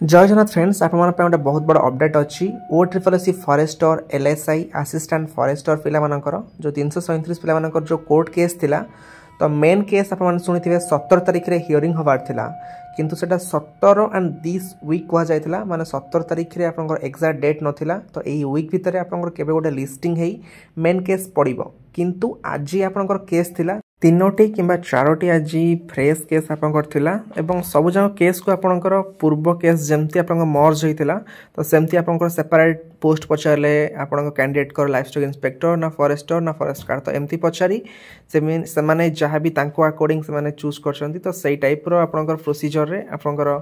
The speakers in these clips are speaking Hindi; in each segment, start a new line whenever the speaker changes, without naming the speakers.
जय जगन्नाथ फ्रेंड्स आप गोटे बहुत बड़ा अपडेट अच्छी O triple S forester LSI assistant forester पिलामानकर जो 337 पिलामानकर जो कोर्ट केस थिला तो मेन केस आप शुणी 17 तारिख रे हियरिंग होबार थिला किंतु सेटा 17 एंड दिस वीक कह जाइतिला माने 17 तारिख रे आपनकर एग्जैक्ट डेट नथिला तो एई वीक भितर आपनकर केबे गोटे लिस्टिंग हेई मेन केस पड़िबो किंतु आज आपनकर केस थिला तीनोटी किंबा चारोटी आज फ्रेश केस आपनकर थिला एवं सब जक केस को आपनकर पूर्व केस जमती आपनकर मर्ज होइतिला तो सेमती आपनकर सेपरेट पोस्ट पचारले आपनकर कैंडिडेट कर लाइफस्टॉक इंस्पेक्टर ना फॉरेस्ट गार्ड तो एमती पचारी से माने जहाँ भी तांको अकॉर्डिंग से माने चूज करछंती तो सही टाइप रो आपनकर प्रोसीजर रे आपनकर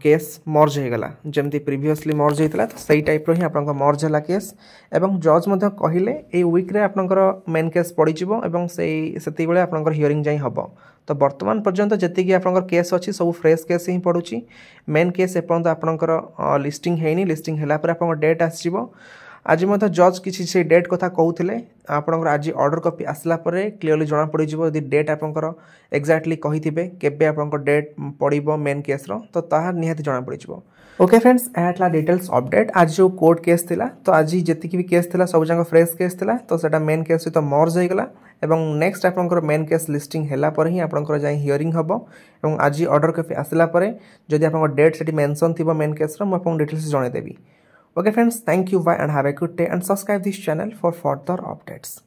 केस मर्ज हो गला जमती प्रीवियसली मर्ज होता तो सही टाइप ही आप मर्ज है केस एवं जज कहले ये वीक्रे आपनकर मेन केस पड़ीजिवो एवं से आपनकर हियरिंग जाई हबो तो वर्तमान पर्यंत जी आपनकर केस अच्छी सब फ्रेश केस ही पड़ुची मेन केस एपर्यंत आपनकर लिस्टिंग हैनी लिस्टिंग हैला पर आपनकर डेट आसीबो आज मत जज किसी से डेट कथा कहते आपंकर आज ऑर्डर कॉपी आसला क्लीयरली जना पड़ यदि डेट आपंकर एक्जाक्टली कही केबे आपंकर डेट पड़ो मेन केस तो ताहा निहाती जना पड़ ओके फ्रेंड्स यहाँ डिटेल्स अपडेट आज जो कोर्ट केस थिला तो आज जी भी केस थिला सब जगह फ्रेश केस थिला तो सेटा मेन केस सहित मर्ज होगला एवं नेक्स्ट आपंकर मेन केस लिस्टिंग हैला पर ही आपंकर जाई हियरिंग हबो एवं आज ऑर्डर कॉपी आसला जदि आपंकर डेट सेठी मेंशन थिबो मेन केस रो म details जणाई Devi. Okay friends, thank you, bye and have a good day and subscribe this channel for further updates.